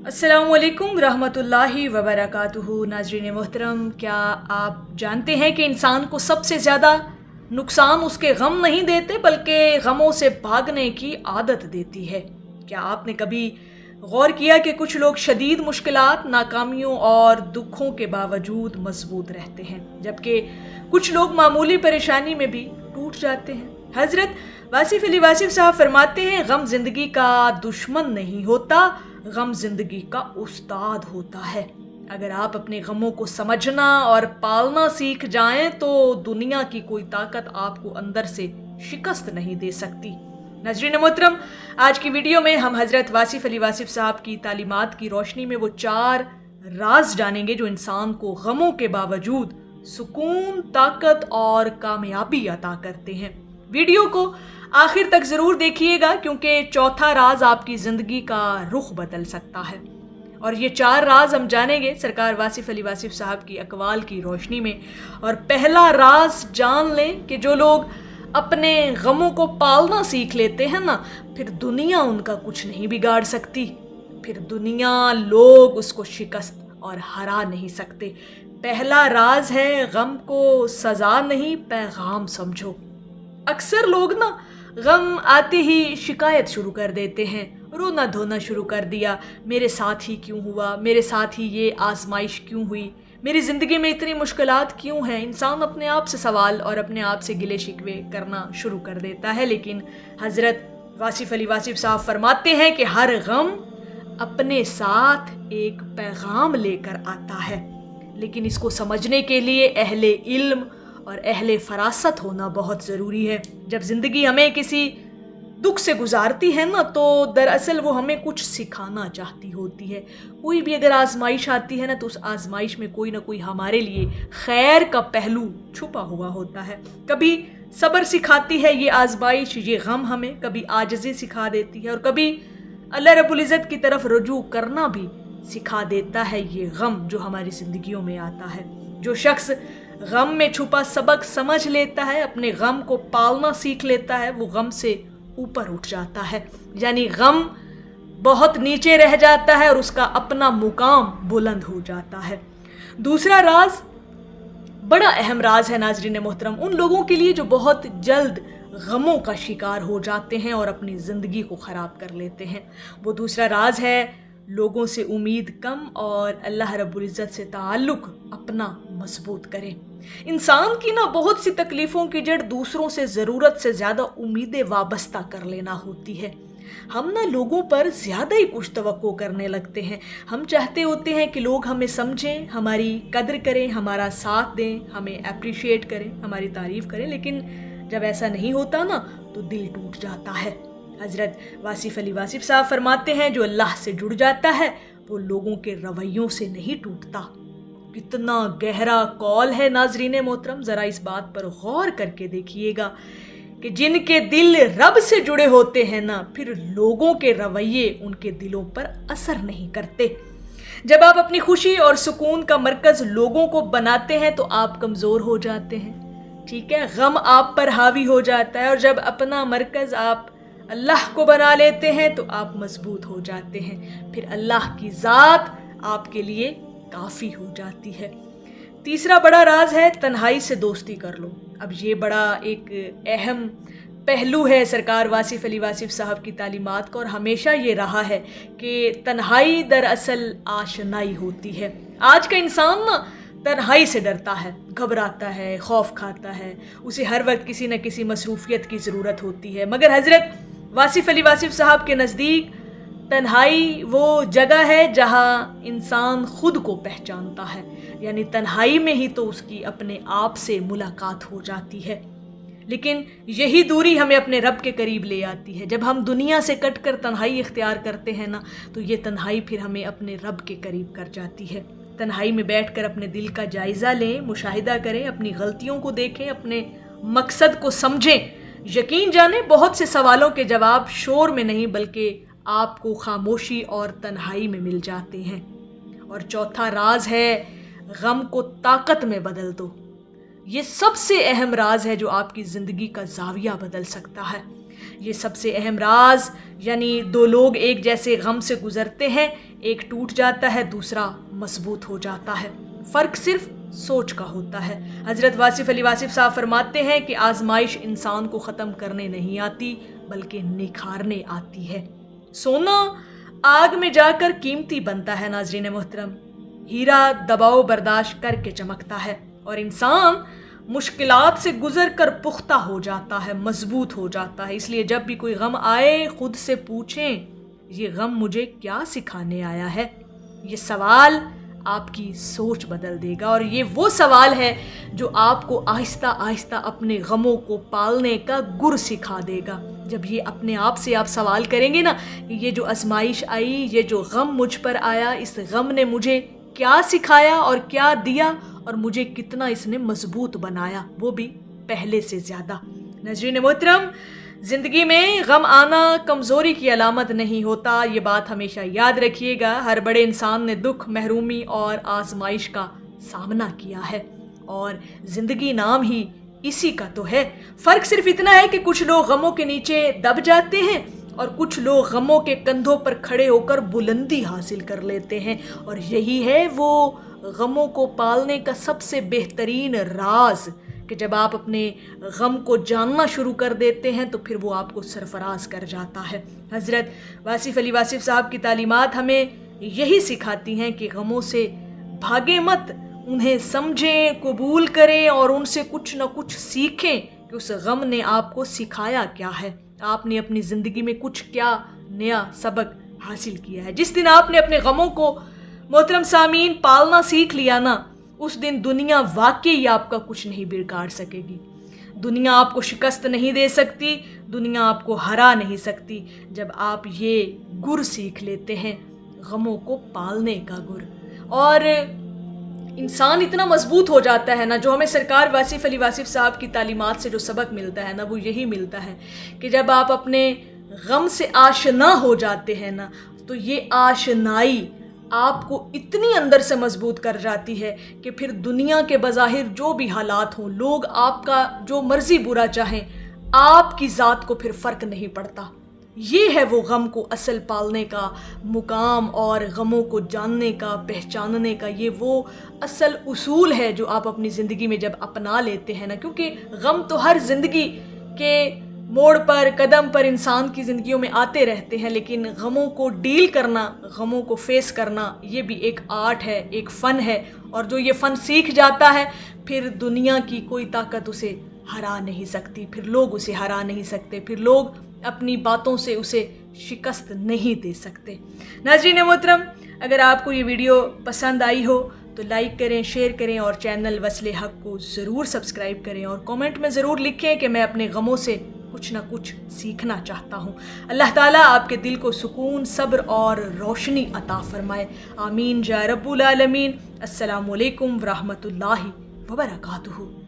अस्सलामुअलैकुम रहमतुल्लाहि वबरकातुहू। नाज़रीन मोहतरम, क्या आप जानते हैं कि इंसान को सबसे ज़्यादा नुकसान उसके गम नहीं देते बल्कि गमों से भागने की आदत देती है। क्या आपने कभी गौर किया कि कुछ लोग शदीद मुश्किलात, नाकामियों और दुखों के बावजूद मजबूत रहते हैं, जबकि कुछ लोग मामूली परेशानी में भी टूट जाते हैं। हज़रत वासिफ़ अली वासिफ़ साहब फरमाते हैं, गम ज़िंदगी का दुश्मन नहीं होता, गम जिंदगी का उस्ताद होता है। अगर आप अपने गमों को समझना और पालना सीख जाएं तो दुनिया की कोई ताकत आपको अंदर से शिकस्त नहीं दे सकती। नाज़रीन मोहतरम, आज की वीडियो में हम हज़रत वासिफ़ अली वासिफ़ साहब की तालीमात की रोशनी में वो 4 राज जानेंगे जो इंसान को गमों के बावजूद सुकून, ताकत और कामयाबी अता करते हैं। वीडियो को आखिर तक ज़रूर देखिएगा, क्योंकि चौथा राज आपकी ज़िंदगी का रुख बदल सकता है। और ये 4 राज हम जानेंगे सरकार वासिफ़ अली वासिफ़ साहब की अक़वाल की रोशनी में। और पहला राज जान लें कि जो लोग अपने गमों को पालना सीख लेते हैं ना, फिर दुनिया उनका कुछ नहीं बिगाड़ सकती। फिर दुनिया, लोग उसको शिकस्त और हरा नहीं सकते। पहला राज है, गम को सज़ा नहीं पैगाम समझो। अक्सर लोग ना गम आते ही शिकायत शुरू कर देते हैं, रोना धोना शुरू कर दिया, मेरे साथ ही क्यों हुआ, मेरे साथ ही ये आजमाइश क्यों हुई, मेरी ज़िंदगी में इतनी मुश्किलात क्यों हैं। इंसान अपने आप से सवाल और अपने आप से गिले शिकवे करना शुरू कर देता है। लेकिन हज़रत वासिफ़ अली वासिफ़ साहब फरमाते हैं कि हर गम अपने साथ एक पैगाम लेकर आता है, लेकिन इसको समझने के लिए अहले इल्म और अहले फरासत होना बहुत ज़रूरी है। जब ज़िंदगी हमें किसी दुख से गुजारती है ना, तो दरअसल वो हमें कुछ सिखाना चाहती होती है। कोई भी अगर आजमाइश आती है ना, तो उस आजमाइश में कोई ना कोई हमारे लिए खैर का पहलू छुपा हुआ होता है। कभी सब्र सिखाती है ये आजमाइश, ये गम हमें, कभी आजिज़ी सिखा देती है, और कभी अल्लाह रब्बुल इज़्ज़त की तरफ रुजू करना भी सिखा देता है ये गम जो हमारी ज़िंदगियों में आता है। जो शख्स गम में छुपा सबक समझ लेता है, अपने गम को पालना सीख लेता है, वो गम से ऊपर उठ जाता है। यानी गम बहुत नीचे रह जाता है और उसका अपना मुकाम बुलंद हो जाता है। दूसरा राज बड़ा अहम राज है नाज़रीन मोहतरम, उन लोगों के लिए जो बहुत जल्द गमों का शिकार हो जाते हैं और अपनी ज़िंदगी को ख़राब कर लेते हैं। वो दूसरा राज है, लोगों से उम्मीद कम और अल्लाह रब्बुल इज़्ज़त से ताल्लुक़ अपना मजबूत करें। इंसान की ना बहुत सी तकलीफ़ों की जड़ दूसरों से ज़रूरत से ज़्यादा उम्मीदें वाबस्ता कर लेना होती है। हम ना लोगों पर ज़्यादा ही कुछ तवक्को करने लगते हैं। हम चाहते होते हैं कि लोग हमें समझें, हमारी कदर करें, हमारा साथ दें, हमें अप्रिशिएट करें, हमारी तारीफ़ करें, लेकिन जब ऐसा नहीं होता ना, तो दिल टूट जाता है। हज़रत वासिफ़ अली वासिफ़ साहब फरमाते हैं, जो अल्लाह से जुड़ जाता है वो लोगों के रवैयों से नहीं टूटता। कितना गहरा कौल है नाज़रीन मोहतरम, ज़रा इस बात पर गौर करके देखिएगा कि जिनके दिल रब से जुड़े होते हैं ना, फिर लोगों के रवैये उनके दिलों पर असर नहीं करते। जब आप अपनी खुशी और सुकून का मरकज़ लोगों को बनाते हैं तो आप कमज़ोर हो जाते हैं, ठीक है, गम आप पर हावी हो जाता है। और जब अपना मरकज़ आप अल्लाह को बना लेते हैं तो आप मजबूत हो जाते हैं, फिर अल्लाह की ज़ात आपके लिए काफ़ी हो जाती है। तीसरा बड़ा राज है, तन्हाई से दोस्ती कर लो। अब ये बड़ा एक अहम पहलू है सरकार वासिफ़ अली वासिफ़ साहब की तालीमात का, और हमेशा ये रहा है कि तन्हाई दरअसल आशनाई होती है। आज का इंसान ना तन्हाई से डरता है, घबराता है, खौफ खाता है, उसे हर वक्त किसी न किसी मसरूफियत की ज़रूरत होती है। मगर हज़रत वासिफ़ अली वासिफ़ साहब के नज़दीक तन्हाई वो जगह है जहाँ इंसान खुद को पहचानता है, यानी तन्हाई में ही तो उसकी अपने आप से मुलाकात हो जाती है। लेकिन यही दूरी हमें अपने रब के करीब ले आती है। जब हम दुनिया से कट कर तन्हाई इख्तियार करते हैं ना, तो ये तन्हाई फिर हमें अपने रब के करीब कर जाती है। तन्हाई में बैठकर अपने दिल का जायज़ा लें, मुशाहिदा करें, अपनी गलतियों को देखें, अपने मकसद को समझें। यकीन जाने बहुत से सवालों के जवाब शोर में नहीं बल्कि आपको खामोशी और तन्हाई में मिल जाते हैं। और चौथा राज है, गम को ताकत में बदल दो। ये सबसे अहम राज है जो आपकी ज़िंदगी का ज़ाविया बदल सकता है। یہ سب سے اہم راز، یعنی دو لوگ ایک جیسے غم سے گزرتے ہیں، ایک ٹوٹ جاتا ہے، دوسرا مضبوط ہو جاتا ہے۔ فرق صرف سوچ کا ہوتا ہے۔ حضرت واصف علی واصف صاحب فرماتے ہیں کہ آزمائش انسان کو ختم کرنے نہیں آتی بلکہ نکھارنے آتی ہے۔ سونا آگ میں جا کر قیمتی بنتا ہے ناظرین محترم، ہیرا دباؤ برداشت کر کے چمکتا ہے، اور انسان مشکلات سے گزر کر پختہ ہو جاتا ہے، مضبوط ہو جاتا ہے۔ اس لیے جب بھی کوئی غم آئے خود سے پوچھیں، یہ غم مجھے کیا سکھانے آیا ہے؟ یہ سوال آپ کی سوچ بدل دے گا، اور یہ وہ سوال ہے جو آپ کو آہستہ آہستہ اپنے غموں کو پالنے کا گر سکھا دے گا۔ جب یہ اپنے آپ سے آپ سوال کریں گے نا کہ یہ جو آزمائش آئی، یہ جو غم مجھ پر آیا، اس غم نے مجھے کیا سکھایا اور کیا دیا، اور مجھے کتنا اس نے مضبوط بنایا، وہ بھی پہلے سے زیادہ۔ ناظرین محترم، زندگی میں غم آنا کمزوری کی علامت نہیں ہوتا، یہ بات ہمیشہ یاد رکھیے گا۔ ہر بڑے انسان نے دکھ، محرومی اور آزمائش کا سامنا کیا ہے، اور زندگی نام ہی اسی کا تو ہے۔ فرق صرف اتنا ہے کہ کچھ لوگ غموں کے نیچے دب جاتے ہیں اور کچھ لوگ غموں کے کندھوں پر کھڑے ہو کر بلندی حاصل کر لیتے ہیں، اور یہی ہے وہ غموں کو پالنے کا سب سے بہترین راز کہ جب آپ اپنے غم کو جاننا شروع کر دیتے ہیں تو پھر وہ آپ کو سرفراز کر جاتا ہے۔ حضرت واصف علی واصف صاحب کی تعلیمات ہمیں یہی سکھاتی ہیں کہ غموں سے بھاگیں مت، انہیں سمجھیں، قبول کریں اور ان سے کچھ نہ کچھ سیکھیں کہ اس غم نے آپ کو سکھایا کیا ہے، آپ نے اپنی زندگی میں کچھ کیا نیا سبق حاصل کیا ہے۔ جس دن آپ نے اپنے غموں کو محترم سامعین پالنا سیکھ لیا نا، اس دن دنیا واقعی آپ کا کچھ نہیں بگاڑ سکے گی۔ دنیا آپ کو شکست نہیں دے سکتی، دنیا آپ کو ہرا نہیں سکتی، جب آپ یہ گر سیکھ لیتے ہیں، غموں کو پالنے کا گر۔ اور انسان اتنا مضبوط ہو جاتا ہے نا، جو ہمیں سرکار واصف علی واصف صاحب کی تعلیمات سے جو سبق ملتا ہے نا، وہ یہی ملتا ہے کہ جب آپ اپنے غم سے آشنا ہو جاتے ہیں نا، تو یہ آشنائی آپ کو اتنی اندر سے مضبوط کر جاتی ہے کہ پھر دنیا کے بظاہر جو بھی حالات ہوں، لوگ آپ کا جو مرضی برا چاہیں، آپ کی ذات کو پھر فرق نہیں پڑتا۔ یہ ہے وہ غم کو اصل پالنے کا مقام، اور غموں کو جاننے کا، پہچاننے کا، یہ وہ اصل اصول ہے جو آپ اپنی زندگی میں جب اپنا لیتے ہیں نا، کیونکہ غم تو ہر زندگی کے موڑ پر، قدم پر انسان کی زندگیوں میں آتے رہتے ہیں، لیکن غموں کو ڈیل کرنا، غموں کو فیس کرنا، یہ بھی ایک آرٹ ہے، ایک فن ہے، اور جو یہ فن سیکھ جاتا ہے پھر دنیا کی کوئی طاقت اسے ہرا نہیں سکتی، پھر لوگ اسے ہرا نہیں سکتے، پھر لوگ اپنی باتوں سے اسے شکست نہیں دے سکتے۔ ناظرین محترم، اگر آپ کو یہ ویڈیو پسند آئی ہو تو لائک کریں، شیئر کریں، اور چینل وصل حق کو ضرور سبسکرائب کریں، اور کامنٹ میں ضرور لکھیں کہ میں اپنے غموں سے کچھ نہ کچھ سیکھنا چاہتا ہوں۔ اللہ تعالیٰ آپ کے دل کو سکون، صبر اور روشنی عطا فرمائے، آمین یا رب العالمین۔ السلام علیکم ورحمۃ اللہ وبرکاتہ۔